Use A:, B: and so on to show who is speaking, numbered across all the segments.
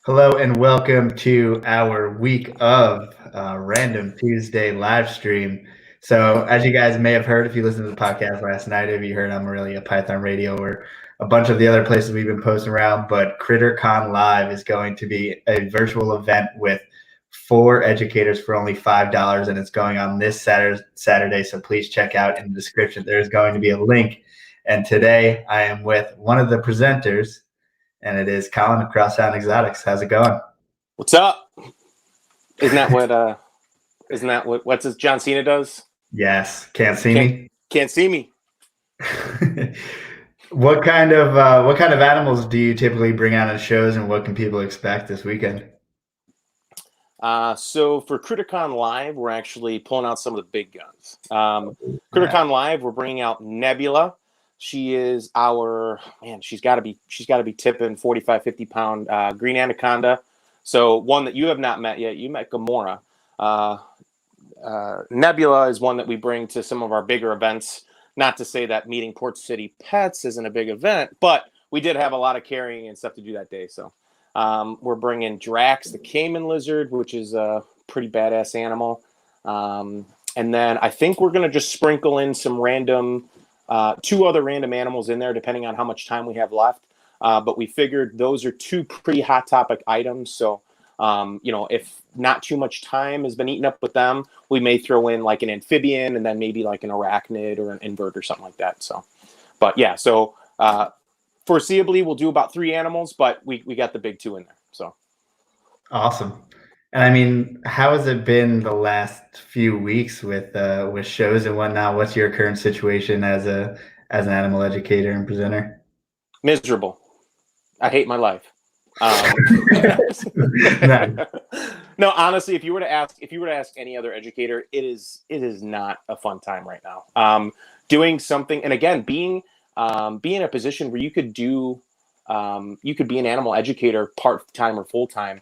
A: Hello and welcome to our week of Random Tuesday live stream. So, as you guys may have heard, if you listened to the podcast last night, if you heard on Morelia Python Radio or a bunch of the other places we've been posting around, but CritterCon Live is going to be a virtual event with 4 educators for only $5, and it's going on this Saturday. So please check out in the description. There's going to be a link. And today I am with one of the presenters, and it is Colin of Crosstown Exotics. How's it going?
B: What's up? Isn't that what what's this John Cena does?
A: Yes. Can't see me?
B: Can't see me.
A: What kind of animals do you typically bring out on shows, and what can people expect this weekend?
B: So for CritterCon Live, we're actually pulling out some of the big guns. CritterCon Live, we're bringing out Nebula. She is she's got to be tipping 45, 50 pound green anaconda. So one that you have not met yet. You met Gamora. Nebula is one that we bring to some of our bigger events. Not to say that meeting Port City Pets isn't a big event, but we did have a lot of carrying and stuff to do that day. So we're bringing Drax, the Cayman lizard, which is a pretty badass animal. And then I think we're going to just sprinkle in some random 2 other random animals in there, depending on how much time we have left. But we figured those are 2 pretty hot topic items. So, if not too much time has been eaten up with them, we may throw in like an amphibian and then maybe like an arachnid or an invert or something like that. So, but yeah, so foreseeably we'll do about 3 animals, but we got the big 2 in there. So
A: awesome. And I mean, how has it been the last few weeks with shows and whatnot? What's your current situation as an animal educator and presenter?
B: Miserable. I hate my life. No, honestly, if you were to ask any other educator, it is not a fun time right now. Doing something, and again, being in a position where you could be an animal educator part-time or full-time.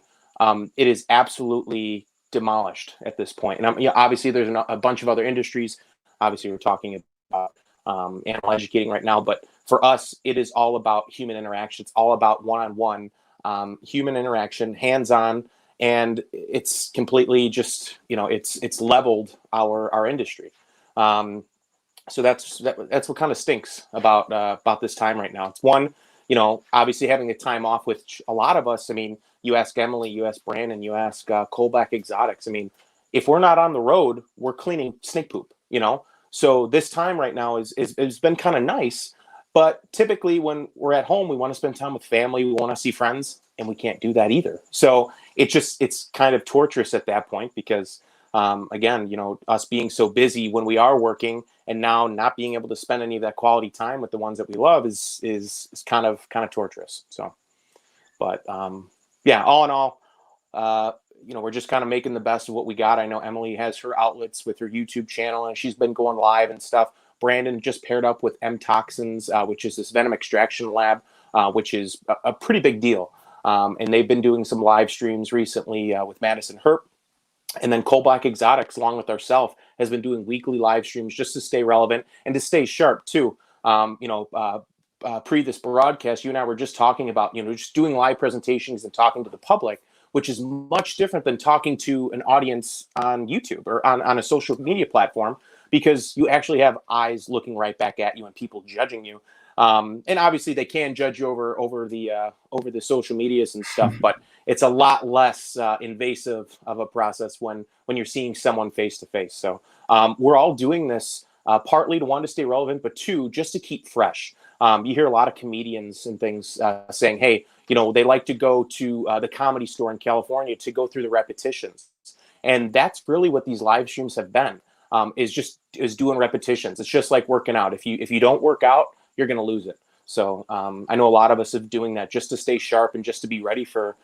B: It is absolutely demolished at this point. And obviously there's a bunch of other industries. Obviously we're talking about animal educating right now, but for us, it is all about human interaction. It's all about one-on-one human interaction, hands-on, and it's completely just, it's leveled our industry. So that's what kind of stinks about this time right now. It's one, obviously having the time off, with a lot of us. I mean, you ask Emily, you ask Brandon, you ask Colback Exotics. I mean, if we're not on the road, we're cleaning snake poop, So this time right now it's been kind of nice, but typically when we're at home, we want to spend time with family, we want to see friends, and we can't do that either. So it's kind of torturous at that point because, again, us being so busy when we are working, and now not being able to spend any of that quality time with the ones that we love is kind of torturous. So, but yeah, all in all, we're just kind of making the best of what we got. I know Emily has her outlets with her YouTube channel, and she's been going live and stuff. Brandon just paired up with M Toxins, which is this venom extraction lab, which is a pretty big deal. And they've been doing some live streams recently with Madison Herp. And then Colback Exotics, along with ourselves, has been doing weekly live streams just to stay relevant and to stay sharp too. Pre this broadcast, you and I were just talking about, just doing live presentations and talking to the public, which is much different than talking to an audience on YouTube or on a social media platform, because you actually have eyes looking right back at you and people judging you. And obviously they can judge you over the social medias and stuff, but it's a lot less invasive of a process when you're seeing someone face to face. So we're all doing this partly to, 1, to stay relevant, but 2, just to keep fresh. You hear a lot of comedians and things saying, hey, they like to go to the Comedy Store in California to go through the repetitions. And that's really what these live streams have been, is doing repetitions. It's just like working out. If you don't work out, you're going to lose it. So I know a lot of us are doing that just to stay sharp and just to be ready for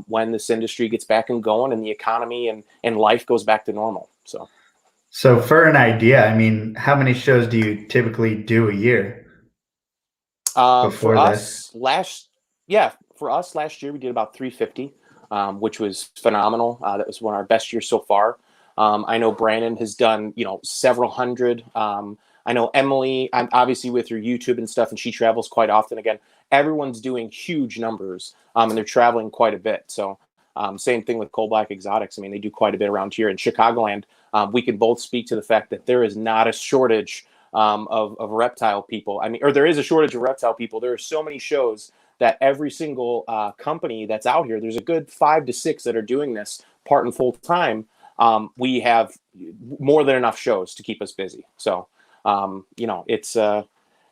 B: when this industry gets back and going and the economy and life goes back to normal.
A: So for an idea, I mean, how many shows do you typically do a year?
B: For us last year, we did about 350, which was phenomenal. That was one of our best years so far. I know Brandon has done, several hundred. I know Emily, I'm obviously with her YouTube and stuff, and she travels quite often. Again, everyone's doing huge numbers, and they're traveling quite a bit. So same thing with Coal Black Exotics. I mean, they do quite a bit around here in Chicagoland. We can both speak to the fact that there is not a shortage of reptile people. I mean, or there is a shortage of reptile people. There are so many shows that every single company that's out here, there's a good 5 to 6 that are doing this part and full time. We have more than enough shows to keep us busy. So,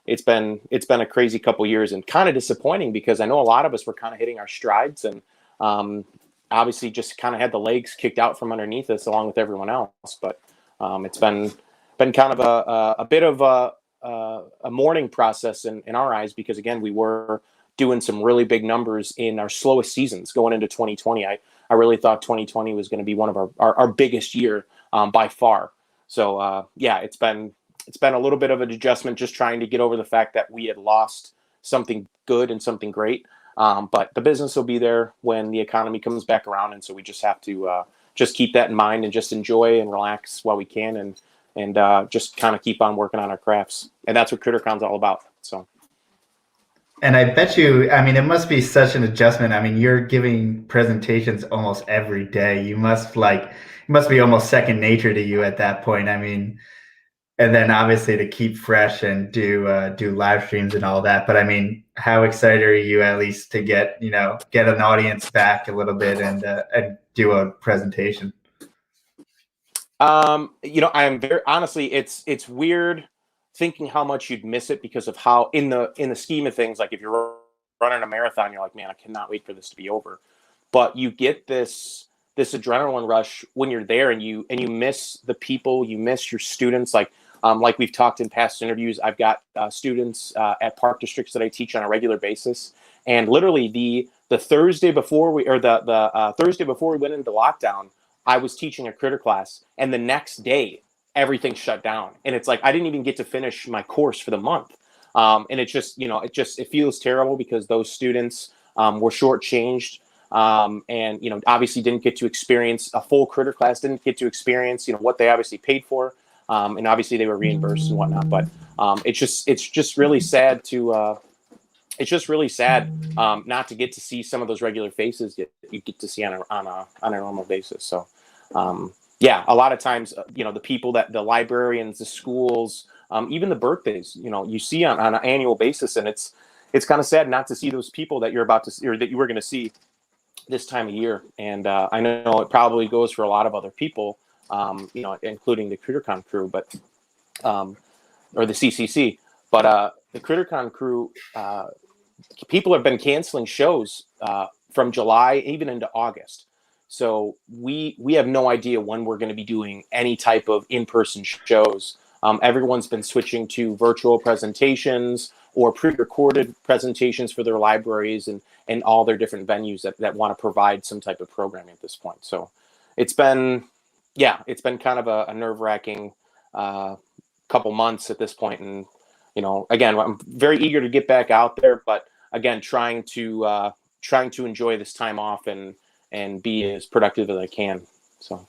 B: it's been a crazy couple years and kind of disappointing because I know a lot of us were kind of hitting our strides and obviously just kind of had the legs kicked out from underneath us along with everyone else. But it's been kind of a bit of a mourning process in our eyes because again we were doing some really big numbers in our slowest seasons going into 2020. I really thought 2020 was going to be one of our biggest year by far. So it's been a little bit of an adjustment, just trying to get over the fact that we had lost something good and something great. But the business will be there when the economy comes back around, and so we just have to just keep that in mind and just enjoy and relax while we can, and just kind of keep on working on our crafts. And that's what CritterCon's all about. So.
A: And I bet you, I mean, it must be such an adjustment. I mean, you're giving presentations almost every day. It must be almost second nature to you at that point. I mean, and then obviously to keep fresh and do live streams and all that. But I mean, how excited are you at least to get an audience back a little bit and do a presentation?
B: I am very honestly, it's weird thinking how much you'd miss it because of how in the scheme of things, like if you're running a marathon, you're like, man, I cannot wait for this to be over. But you get this adrenaline rush when you're there and you miss the people, you miss your students. Like we've talked in past interviews, I've got students at park districts that I teach on a regular basis. And literally the Thursday before the Thursday before we went into lockdown, I was teaching a critter class, and the next day everything shut down. And it's like I didn't even get to finish my course for the month. And it just, it feels terrible because those students were shortchanged. And obviously didn't get to experience a full critter class, didn't get to experience what they obviously paid for, and obviously they were reimbursed and whatnot. But it's just really sad to not to get to see some of those regular faces that you get to see on a normal basis. So a lot of times the people that the librarians, the schools, even the birthdays you see on an annual basis, and it's kind of sad not to see those people that you're about to see or that you were going to see this time of year. And I know it probably goes for a lot of other people, including the CritterCon crew, but or the CCC. But the CritterCon crew, people have been canceling shows from July even into August. So we have no idea when we're going to be doing any type of in-person shows. Everyone's been switching to virtual presentations or pre-recorded presentations for their libraries and all their different venues that want to provide some type of programming at this point. So it's been kind of a nerve-wracking couple months at this point. And, again, I'm very eager to get back out there, but again, trying to enjoy this time off and be as productive as I can. So.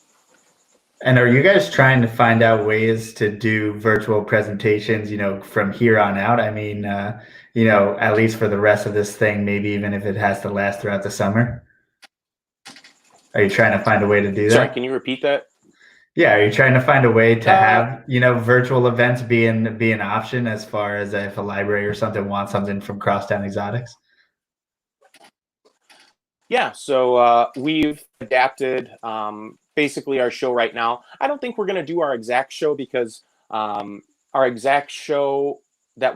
A: And are you guys trying to find out ways to do virtual presentations, from here on out? I mean, at least for the rest of this thing, maybe even if it has to last throughout the summer? Are you trying to find a way to do that?
B: Sorry, can you repeat that?
A: Yeah, are you trying to find a way to have, virtual events be an option as far as if a library or something wants something from Crosstown Exotics?
B: Yeah, so we've adapted basically our show right now. I don't think we're going to do our exact show because our exact show that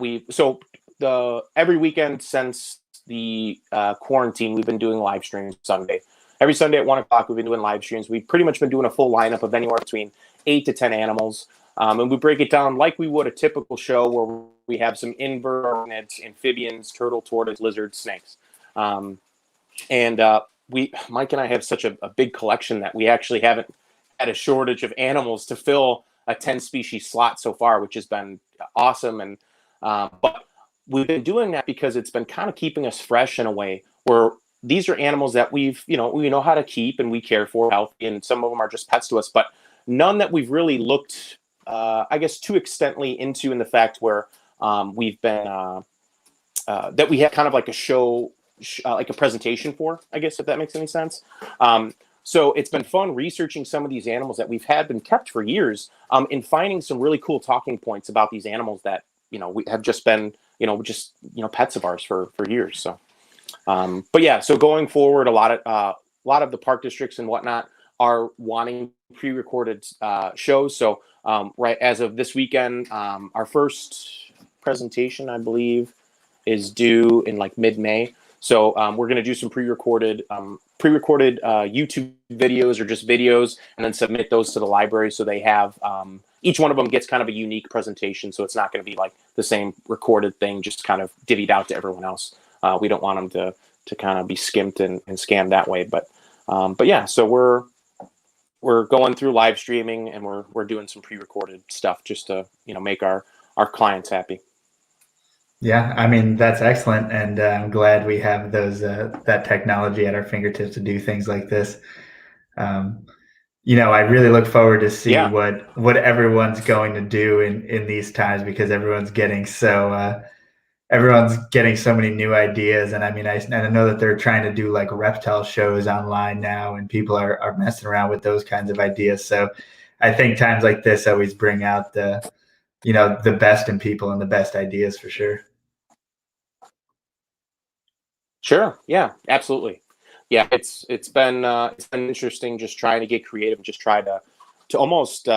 B: every weekend since the quarantine, we've been doing live streams Sunday. Every Sunday at 1:00, we've been doing live streams. We've pretty much been doing a full lineup of anywhere between 8 to 10 animals. And we break it down like we would a typical show where we have some invertebrates, amphibians, turtle, tortoise, lizards, snakes. And Mike and I have such a big collection that we actually haven't had a shortage of animals to fill a 10 species slot so far, which has been awesome. And but we've been doing that because it's been kind of keeping us fresh in a way where these are animals that we know how to keep and we care for healthy, and some of them are just pets to us, but none that we've really looked I guess, too extently into in the fact where we've been that we have kind of like a show, like a presentation for, I guess, if that makes any sense. So it's been fun researching some of these animals that we've had been kept for years, and finding some really cool talking points about these animals that, we have just been, pets of ours for years. So, but yeah, so going forward, a lot of the park districts and whatnot are wanting pre-recorded shows. So right as of this weekend, our first presentation, I believe, is due in like mid-May. So we're going to do some pre-recorded YouTube videos or just videos, and then submit those to the library. So they have each one of them gets kind of a unique presentation. So it's not going to be like the same recorded thing, just kind of divvied out to everyone else. We don't want them to kind of be skimped and scanned that way. But yeah, so we're going through live streaming, and we're doing some pre-recorded stuff just to make our clients happy.
A: Yeah, I mean, that's excellent, and I'm glad we have that technology at our fingertips to do things like this. I really look forward to see what everyone's going to do in these times, because everyone's getting so many new ideas. And I mean, I know that they're trying to do like reptile shows online now, and people are messing around with those kinds of ideas. So I think times like this always bring out the best in people and the best ideas, for sure.
B: Sure. Yeah, absolutely. Yeah, it's been interesting just trying to get creative and just try to almost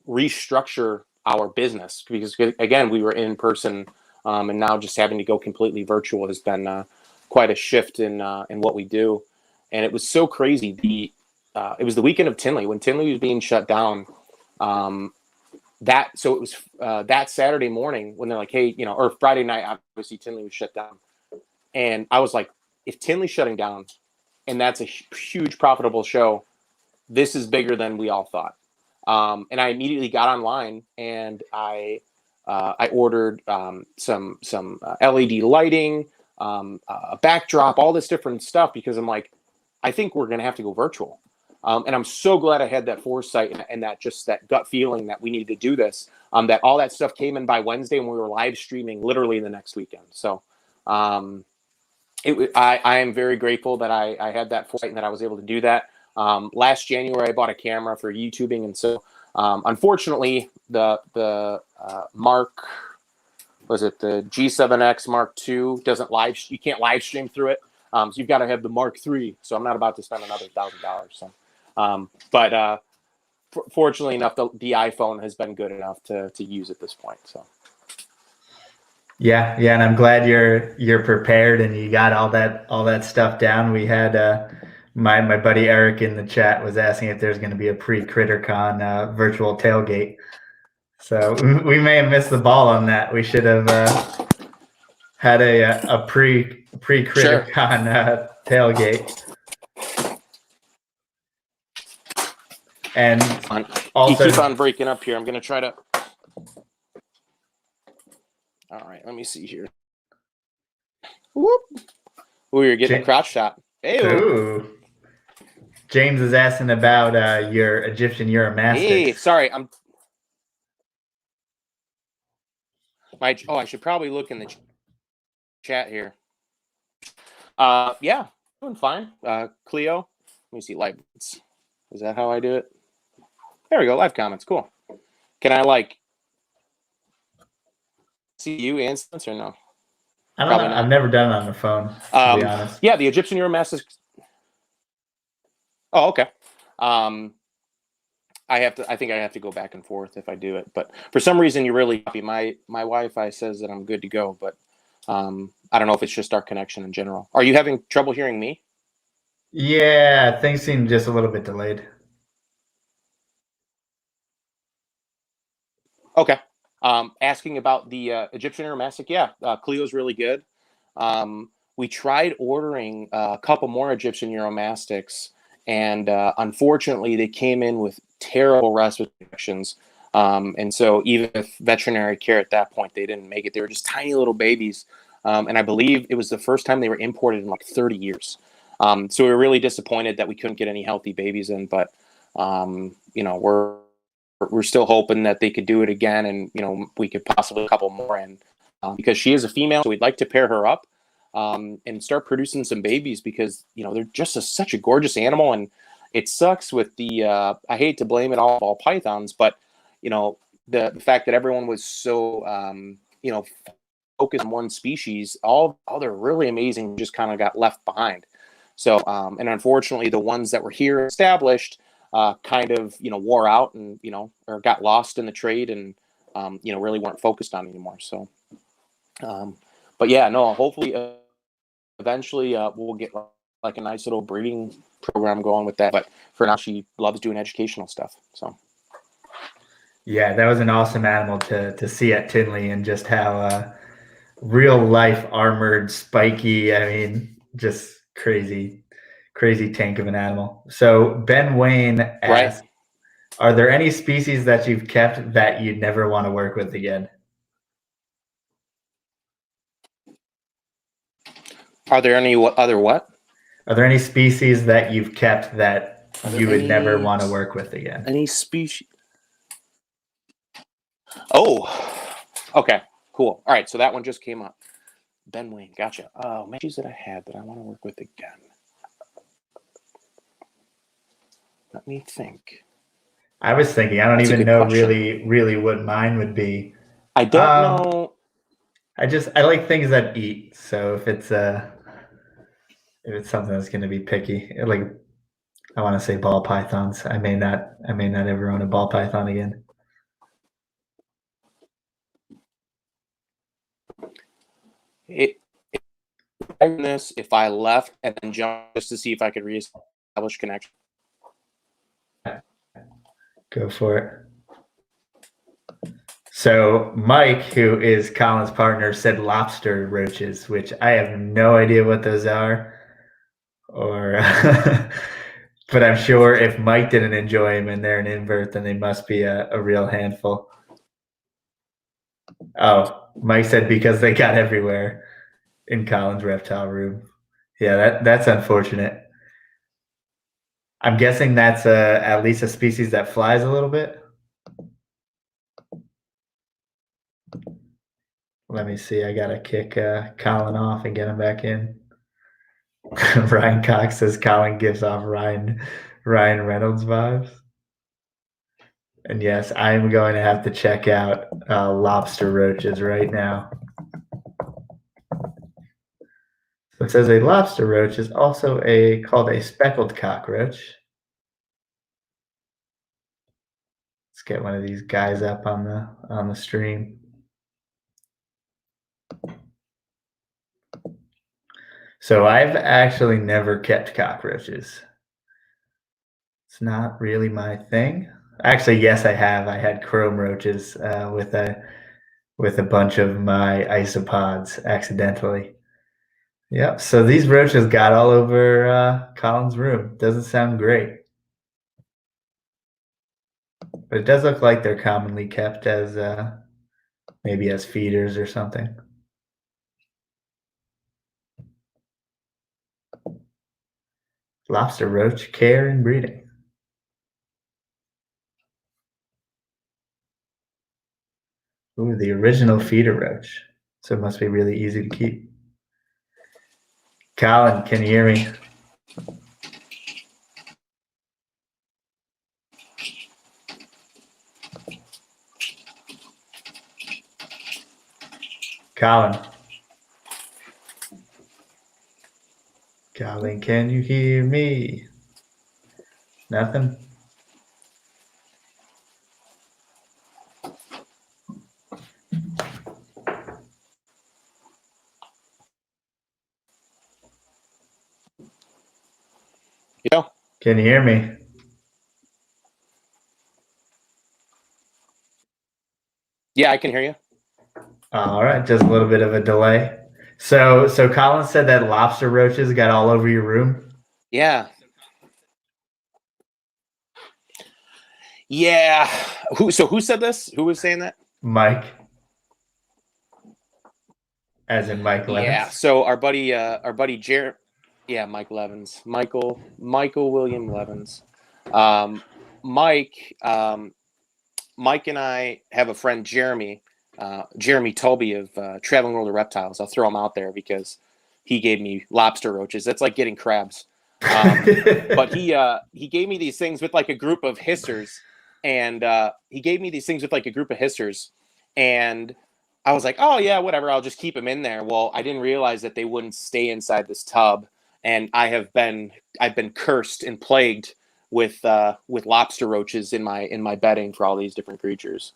B: restructure our business, because again, we were in person, and now just having to go completely virtual has been quite a shift in what we do. And it was so crazy. It was the weekend of Tinley, when Tinley was being shut down. So it was that Saturday morning when they're like, hey, or Friday night, obviously Tinley was shut down. And I was like, if Tinley's shutting down and that's a huge profitable show, this is bigger than we all thought. And I immediately got online, and I ordered some LED lighting, a backdrop, all this different stuff, because I'm like, I think we're going to have to go virtual. And I'm so glad I had that foresight and that gut feeling that we needed to do this, that all that stuff came in by Wednesday, and we were live streaming literally the next weekend. So I am very grateful that I had that foresight and that I was able to do that. Last January, I bought a camera for YouTubing, and so unfortunately, the Mark, was it the G7X Mark II, doesn't you can't live stream through it. So you've got to have the Mark III. So I'm not about to spend another $1,000. So, but fortunately enough, the iPhone has been good enough to use at this point. So.
A: Yeah, and I'm glad you're prepared and you got all that stuff down. We had my buddy Eric in the chat was asking if there's going to be a pre-CritterCon virtual tailgate. So we may have missed the ball on that. We should have had a pre-CritterCon tailgate. And also,
B: you keep on breaking up here. I'm going to try to. All right, let me see here. Whoop! Ooh, you're getting a crotch shot. Hey.
A: Ooh. James is asking about your Egyptian Uromastyx.
B: Hey, sorry, I should probably look in the chat here. Yeah, doing fine. Cleo, let me see live. Is that how I do it? There we go. Live comments. Cool. Can I see you and Spencer? No.
A: I don't know. I've never done it on the phone, to be honest.
B: Yeah, the Egyptian Uromastyx. Oh, okay. I think I have to go back and forth if I do it, but for some reason you're really happy. My Wi-Fi says that I'm good to go, but I don't know if it's just our connection in general. Are you having trouble hearing me?
A: Yeah, things seem just a little bit delayed.
B: Okay. Asking about the Egyptian Uromastyx. Yeah, Cleo's really good. We tried ordering a couple more Egyptian Uromastyx, and unfortunately, they came in with terrible respiratory infections. And so even with veterinary care at that point, they didn't make it. They were just tiny little babies. And I believe it was the first time they were imported in like 30 years. So we were really disappointed that we couldn't get any healthy babies in, but we're we're still hoping that they could do it again, and we could possibly a couple more in, because she is a female, so we'd like to pair her up and start producing some babies, because they're just such a gorgeous animal. And it sucks with the I hate to blame it all pythons, but the fact that everyone was so focused on one species, all other really amazing just kind of got left behind. So and unfortunately the ones that were here established kind of wore out, and or got lost in the trade, and really weren't focused on anymore. So but yeah, no, hopefully eventually we'll get like a nice little breeding program going with that. But for now, she loves doing educational stuff. So
A: yeah, that was an awesome animal to see at Tinley, and just how real life armored, spiky, I mean, just crazy tank of an animal. So Ben Wayne asked, are there any species that you've kept that you'd never want to work with again?
B: Are there any other what?
A: Are there any species that you've kept that you would never want to work with again?
B: Any species? Oh, okay, cool. All right, so that one just came up. Ben Wayne, gotcha. Oh, species that I had that I want to work with again. Let me think.
A: I was thinking, I don't even know really what mine would be.
B: I don't know.
A: I like things that eat. So if it's something that's going to be picky, like I want to say ball pythons. I may not ever own a ball python again.
B: If I left and then jumped just to see if I could reestablish connection.
A: Go for it. So Mike, who is Colin's partner, said lobster roaches, which I have no idea what those are, or but I'm sure if Mike didn't enjoy them and they're an invert, then they must be a real handful. Oh, Mike said because they got everywhere in Colin's reptile room. Yeah, that's unfortunate. I'm guessing that's at least a species that flies a little bit. Let me see. I gotta kick Colin off and get him back in. Ryan Cox says Colin gives off Ryan Reynolds vibes. And yes, I am going to have to check out Lobster Roaches right now. So it says a lobster roach is also called a speckled cockroach. Let's get one of these guys up on the stream. So I've actually never kept cockroaches. It's not really my thing. Actually, yes, I have. I had chrome roaches with a bunch of my isopods accidentally. Yep. So these roaches got all over Colin's room. Doesn't sound great, but it does look like they're commonly kept as maybe as feeders or something. Lobster roach care and breeding. Ooh, the original feeder roach. So it must be really easy to keep. Colin, can you hear me? Colin. Colin, can you hear me? Nothing?
B: Yeah.
A: Can you hear me?
B: Yeah, I can hear you.
A: All right, just a little bit of a delay. So Colin said that lobster roaches got all over your room?
B: Yeah. Yeah. Who said this? Who was saying that?
A: Mike. As in Mike Levins?
B: Yeah. So our buddy Jared. Yeah, Mike Levins. Michael William Levins. Mike Mike and I have a friend, Jeremy Toby of Traveling World of Reptiles. I'll throw him out there because he gave me lobster roaches. That's like getting crabs. But he gave me these things with like a group of hissers, and and I was like, oh yeah, whatever, I'll just keep them in there. Well, I didn't realize that they wouldn't stay inside this tub, and I've been cursed and plagued with lobster roaches in my bedding for all these different creatures.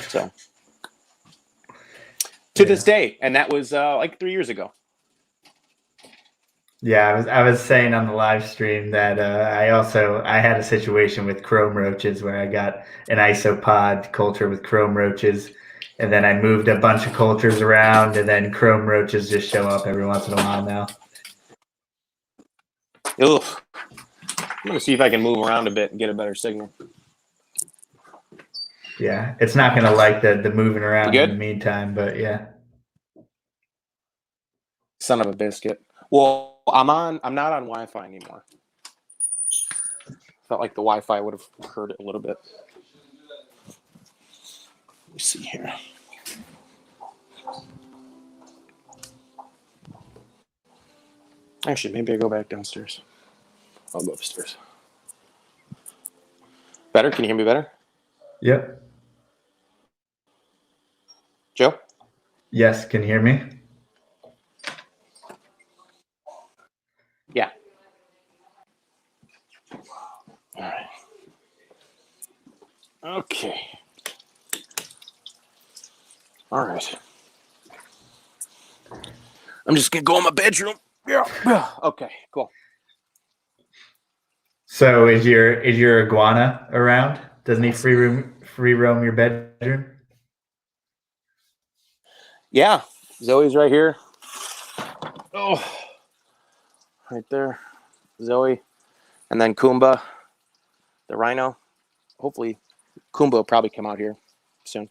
B: So to this day, and that was like 3 years ago.
A: Yeah, I was saying on the live stream that I had a situation with chrome roaches where I got an isopod culture with chrome roaches, and then I moved a bunch of cultures around, and then chrome roaches just show up every once in a while now.
B: Ugh. I'm gonna see if I can move around a bit and get a better signal.
A: Yeah, it's not gonna like the moving around
B: You
A: in
B: good?
A: the meantime, but yeah.
B: Son of a biscuit. Well, I'm not on Wi-Fi anymore. Felt like the Wi-Fi would have hurt it a little bit. Let me see here. Actually, maybe I go back downstairs. I'll go upstairs. Better? Can you hear me better?
A: Yep.
B: Joe?
A: Yes, can you hear me?
B: Yeah. All right. Okay. All right. I'm just gonna go in my bedroom. Yeah. Okay. Cool.
A: So is your iguana around? Doesn't he free roam your bedroom?
B: Yeah. Zoe's right here. Oh. Right there. Zoe. And then Kumba, the rhino. Hopefully, Kumba will probably come out here soon.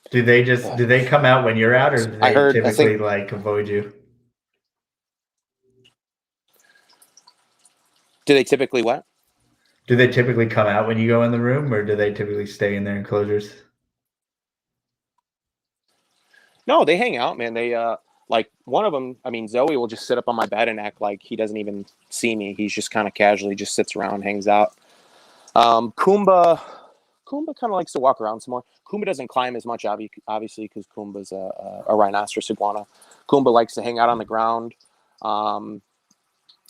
A: Do they come out when you're out, or do they typically like avoid you?
B: Do they typically what?
A: Do they typically come out when you go in the room, or do they typically stay in their enclosures?
B: No, they hang out, man. They like one of them. I mean, Zoe will just sit up on my bed and act like he doesn't even see me. He's just kind of casually just sits around, hangs out. Kumba kind of likes to walk around some more. Kumba doesn't climb as much, obviously, because Kumba's a rhinoceros iguana. Kumba likes to hang out on the ground,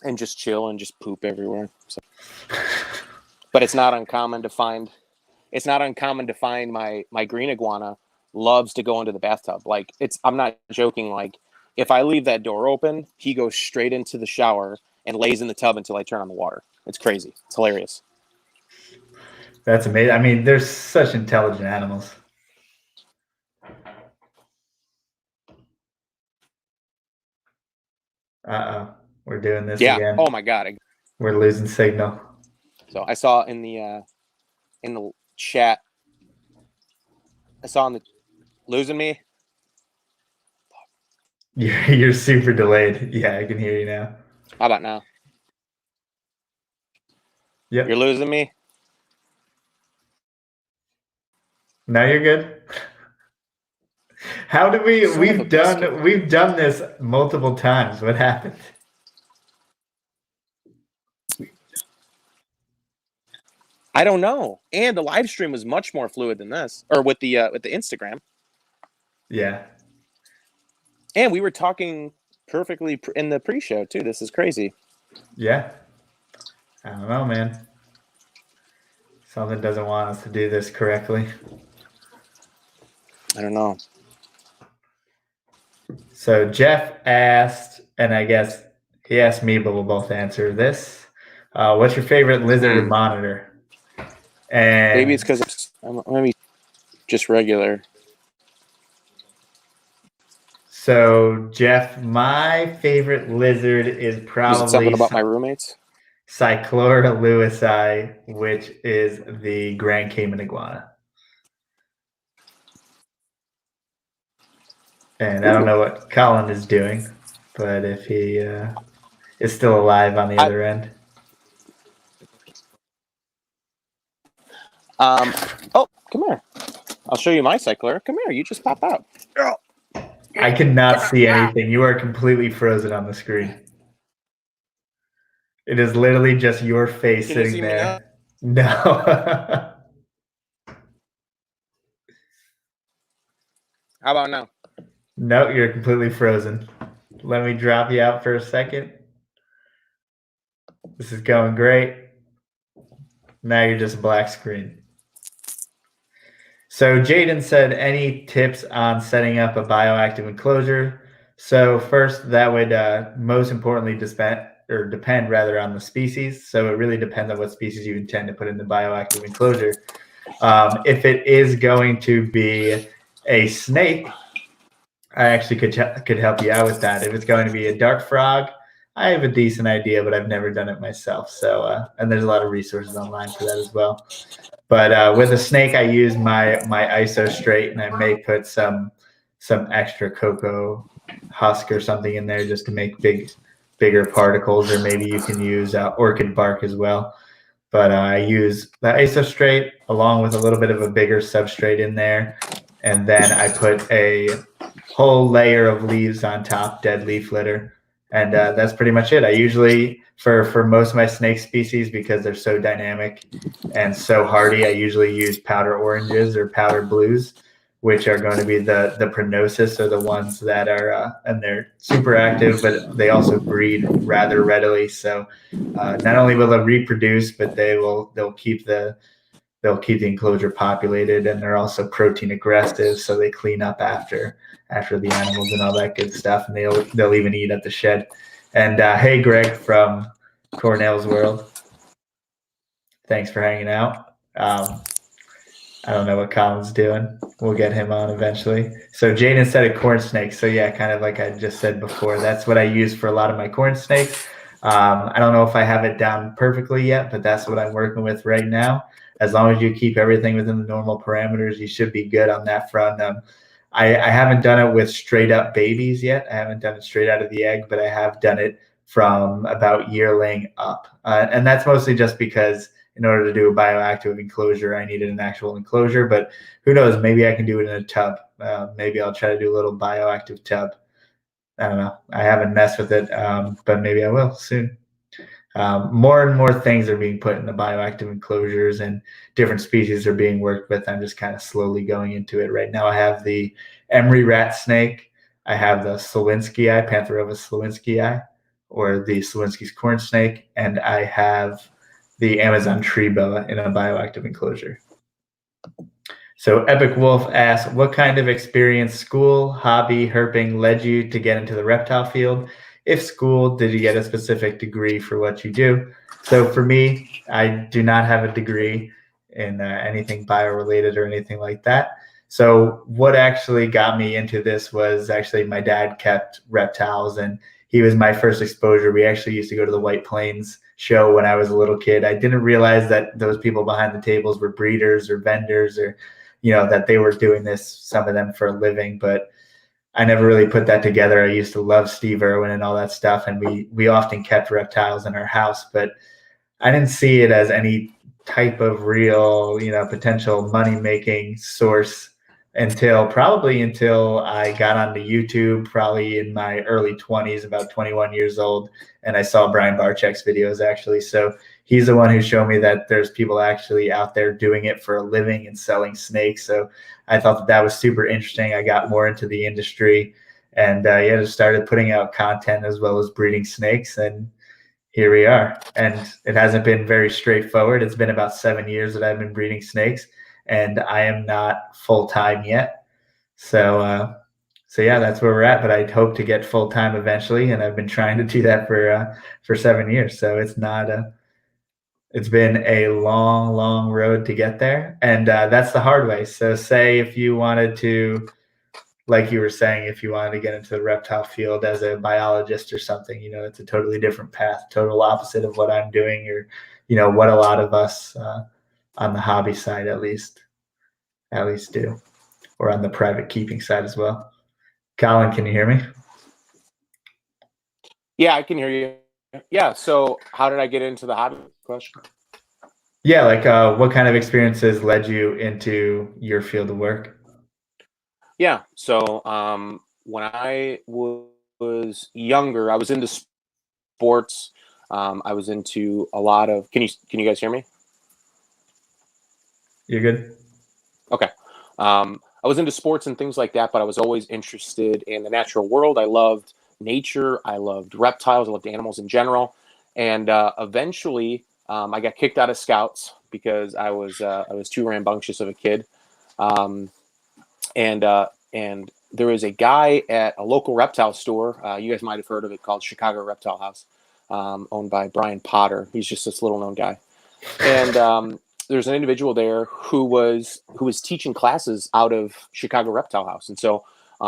B: and just chill and just poop everywhere. So. But it's not uncommon to find. It's not uncommon to find my green iguana loves to go into the bathtub. Like I'm not joking. Like if I leave that door open, he goes straight into the shower and lays in the tub until I turn on the water. It's crazy. It's hilarious.
A: That's amazing. I mean, they're such intelligent animals. Uh-oh. We're doing this again.
B: Oh my God.
A: We're losing signal.
B: So I saw in the chat, losing me.
A: You're super delayed. Yeah, I can hear you now.
B: How about now?
A: Yep.
B: You're losing me?
A: Now you're good. How did we've done this multiple times. What happened?
B: I don't know. And the live stream was much more fluid than this, or with the Instagram.
A: Yeah.
B: And we were talking perfectly in the pre-show too. This is crazy.
A: Yeah. I don't know, man. Something doesn't want us to do this correctly.
B: I don't know.
A: So Jeff asked, and I guess he asked me, but we'll both answer this. What's your favorite lizard or monitor? And
B: maybe it's because maybe just regular.
A: So Jeff, my favorite lizard is probably
B: something about my roommates.
A: Cyclura lewisi, which is the Grand Cayman iguana. And I don't know what Colin is doing, but if he is still alive on the other end.
B: Oh, come here. I'll show you my cycler. Come here. You just pop out.
A: I cannot see anything. You are completely frozen on the screen. It is literally just your face
B: Can you
A: sitting
B: see me
A: there.
B: now?
A: No.
B: How about now?
A: No, you're completely frozen. Let me drop you out for a second. This is going great. Now you're just a black screen. So Jaden said, any tips on setting up a bioactive enclosure? So first, that would most importantly depend rather on the species. So it really depends on what species you intend to put in the bioactive enclosure. If it is going to be a snake, I actually could help you out with that. If it's going to be a dart frog, I have a decent idea, but I've never done it myself. So and there's a lot of resources online for that as well. But with a snake, I use my ISO straight, and I may put some extra cocoa husk or something in there just to make bigger particles, or maybe you can use orchid bark as well. But I use the ISO straight along with a little bit of a bigger substrate in there, and then I put a whole layer of leaves on top, dead leaf litter, and that's pretty much it. I usually, for most of my snake species, because they're so dynamic and so hardy, I usually use powder oranges or powder blues, which are going to be the prognosis, or the ones that are and they're super active, but they also breed rather readily. So not only will they reproduce, but they'll keep the enclosure populated, and they're also protein aggressive, so they clean up after the animals and all that good stuff, and they'll even eat at the shed. And hey, Greg from Cornell's World, thanks for hanging out. I don't know what Colin's doing. We'll get him on eventually. So Jaden said a corn snake. So yeah, kind of like I just said before, that's what I use for a lot of my corn snakes. I don't know if I have it down perfectly yet, but that's what I'm working with right now. As long as you keep everything within the normal parameters, you should be good on that front. I haven't done it with straight up babies yet. I haven't done it straight out of the egg, but I have done it from about yearling up. And that's mostly just because in order to do a bioactive enclosure, I needed an actual enclosure, but who knows, maybe I can do it in a tub. Maybe I'll try to do a little bioactive tub. I don't know. I haven't messed with it, but maybe I will soon. More and more things are being put in the bioactive enclosures, and different species are being worked with. I'm just kind of slowly going into it right now. I have the emery rat snake. I have the Slowinskii, Pantherovus slowinskii, or the Slowinski's corn snake, and I have the Amazon tree boa in a bioactive enclosure. So Epic Wolf asks, what kind of experience, school, hobby, herping led you to get into the reptile field? If school, did you get a specific degree for what you do? So for me, I do not have a degree in anything bio-related or anything like that. So what actually got me into this was actually my dad kept reptiles, and he was my first exposure. We actually used to go to the White Plains show when I was a little kid. I didn't realize that those people behind the tables were breeders or vendors, or that they were doing this, some of them, for a living, but I never really put that together. I used to love Steve Irwin and all that stuff, and we often kept reptiles in our house, but I didn't see it as any type of real, potential money-making source until I got onto YouTube, probably in my early 20s, about 21 years old, and I saw Brian Barczyk's videos, actually. So he's the one who showed me that there's people actually out there doing it for a living and selling snakes. So I thought that was super interesting. I got more into the industry, and just started putting out content as well as breeding snakes, and here we are. And it hasn't been very straightforward. It's been about 7 years that I've been breeding snakes, and I am not full-time yet. So yeah, that's where we're at, but I hope to get full-time eventually, and I've been trying to do that for 7 years. So it's been a long road to get there, and that's the hard way. So say if you wanted to, like you were saying, if you wanted to get into the reptile field as a biologist or something, it's a totally different path, total opposite of what I'm doing, or, what a lot of us on the hobby side at least do, or on the private keeping side as well. Colin, can you hear me?
B: Yeah, I can hear you. Yeah. So how did I get into the hobby question?
A: Yeah, like what kind of experiences led you into your field of work?
B: Yeah. So when I was younger, I was into sports. I was into a lot of. Can you guys hear me?
A: You're good?
B: Okay. I was into sports and things like that, but I was always interested in the natural world. I loved nature. I loved reptiles. I loved animals in general. And eventually, I got kicked out of scouts because I was too rambunctious of a kid. Um, and there was a guy at a local reptile store. You guys might have heard of it, called Chicago Reptile House, owned by Brian Potter. He's just this little known guy. And there's an individual there who was teaching classes out of Chicago Reptile House, and so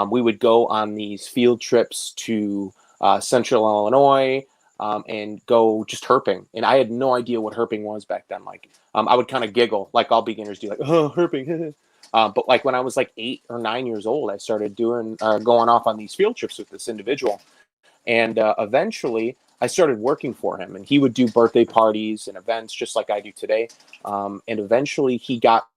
B: we would go on these field trips to Central Illinois and go just herping. And I had no idea what herping was back then. Like I would kind of giggle, like all beginners do, like oh herping. But like when I was like 8 or 9 years old, I started doing going off on these field trips with this individual, and eventually I started working for him, and he would do birthday parties and events just like I do today. And eventually he got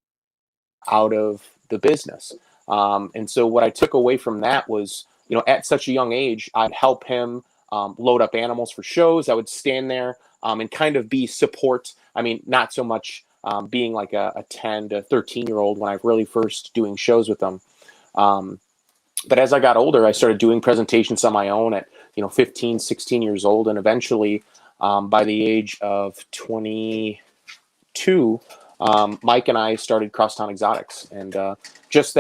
B: out of the business. And so what I took away from that was, you know, at such a young age, I'd help him load up animals for shows. I would stand there and kind of be support. I mean, not so much being like a 10 to 13 year old when I really first doing shows with them. Um, but as I got older, I started doing presentations on my own at, 15, 16 years old. And eventually, by the age of 22, Mike and I started Crosstown Exotics. And just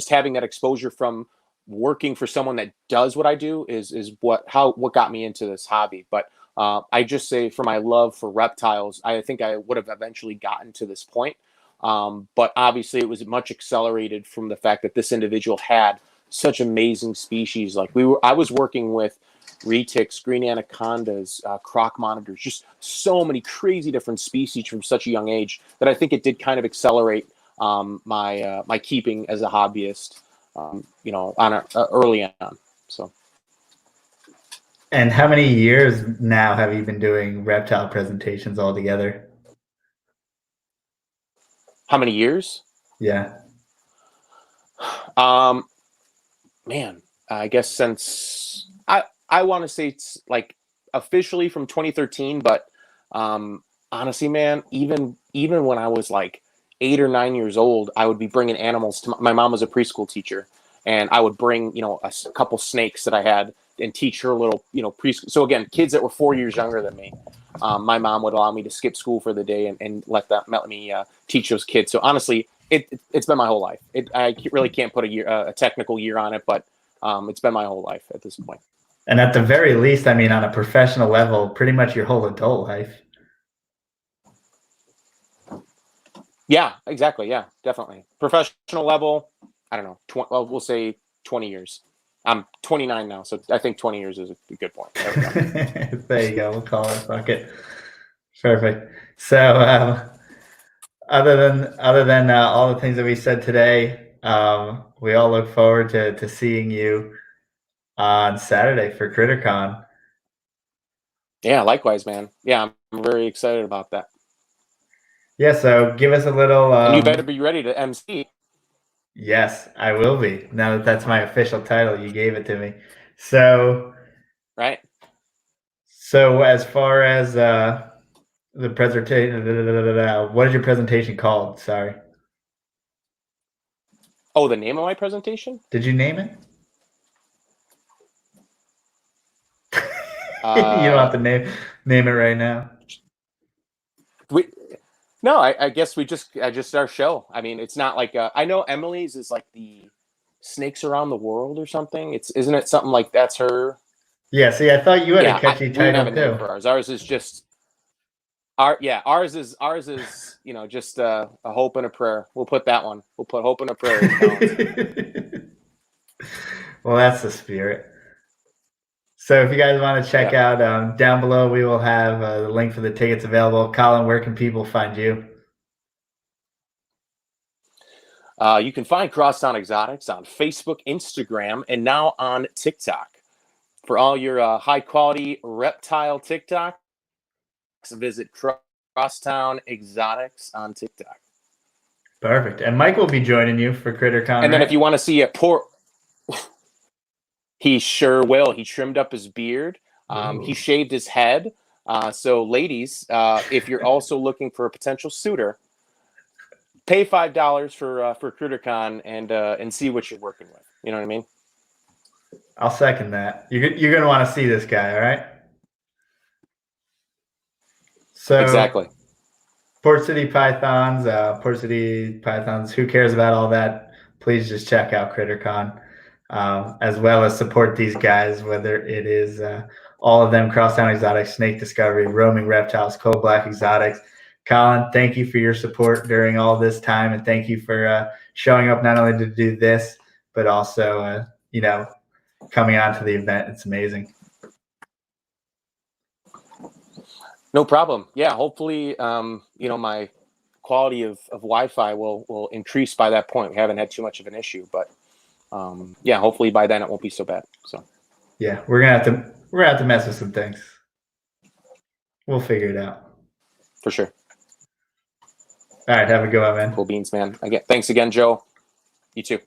B: having that exposure from working for someone that does what I do is what got me into this hobby. But I just say, for my love for reptiles, I think I would have eventually gotten to this point. But obviously, it was much accelerated from the fact that this individual had such amazing species. Like I was working with retics, green anacondas, croc monitors, just so many crazy different species from such a young age that I think it did kind of accelerate my keeping as a hobbyist. Early on. So,
A: And how many years now have you been doing reptile presentations altogether?
B: how many years?
A: Yeah.
B: Um, Man, I guess since I want to say it's like officially from 2013, but honestly, man, even when I was like 8 or 9 years old, I would be bringing animals to my mom was a preschool teacher, and I would bring a couple snakes that I had and teach her little preschool. So again, kids that were 4 years younger than me. My mom would allow me to skip school for the day and let me teach those kids. So honestly, it's been my whole life. I really can't put a technical year on it, but it's been my whole life at this point.
A: And at the very least, I mean, on a professional level, pretty much your whole adult life.
B: Yeah, exactly. Yeah, definitely. Professional level, I don't know. Well, we'll say 20 years. I'm 29 now, so I think 20 years is a good point. There we
A: go. There you go. We'll call it. Fuck it. Perfect. So, other than all the things that we said today, we all look forward to seeing you on Saturday for CritterCon.
B: Yeah, likewise, man. Yeah, I'm very excited about that.
A: Yeah, so give us a little.
B: And you better be ready to MC.
A: Yes, I will be. Now that that's my official title, you gave it to me. So,
B: right?
A: So as far as the presentation, what is your presentation called? Sorry.
B: Oh, the name of my presentation?
A: Did you name it? You don't have to name it right now.
B: No, I guess just our show. I mean, it's not like I know Emily's is like the Snakes Around the World or something. Isn't it something like that's her?
A: Yeah. See, I thought you had a catchy
B: we don't have a
A: title
B: name
A: too.
B: for ours. Ours is just ours is just a hope and a prayer. We'll put that one. We'll put hope and a prayer.
A: Well, that's the spirit. So if you guys want to check out down below, we will have the link for the tickets available. Colin, where can people find you?
B: You can find Crosstown Exotics on Facebook, Instagram, and now on TikTok. For all your high quality reptile TikToks, visit Crosstown Exotics on TikTok.
A: Perfect. And Mike will be joining you for CritterCon.
B: And then if you want to see a poor, he sure will. He trimmed up his beard. He shaved his head. So, ladies, if you're also looking for a potential suitor, pay $5 for CritterCon and see what you're working with. You know what I mean?
A: I'll second that. You're gonna want to see this guy, all right? So
B: Exactly.
A: Port City Pythons, who cares about all that? Please just check out CritterCon, as well as support these guys, whether it is all of them, Crosstown Exotics, Snake Discovery, Roaming Reptiles, Cold Black Exotics. Colin, thank you for your support during all this time, and thank you for showing up not only to do this, but also, coming on to the event. It's amazing.
B: No problem. Yeah, hopefully, my quality of Wi-Fi will increase by that point. We haven't had too much of an issue, but hopefully by then it won't be so bad. So
A: yeah, we're gonna have to mess with some things. We'll figure it out
B: for sure.
A: All right, have a good one, man.
B: Cool beans, man. Again, thanks again, Joe. You too.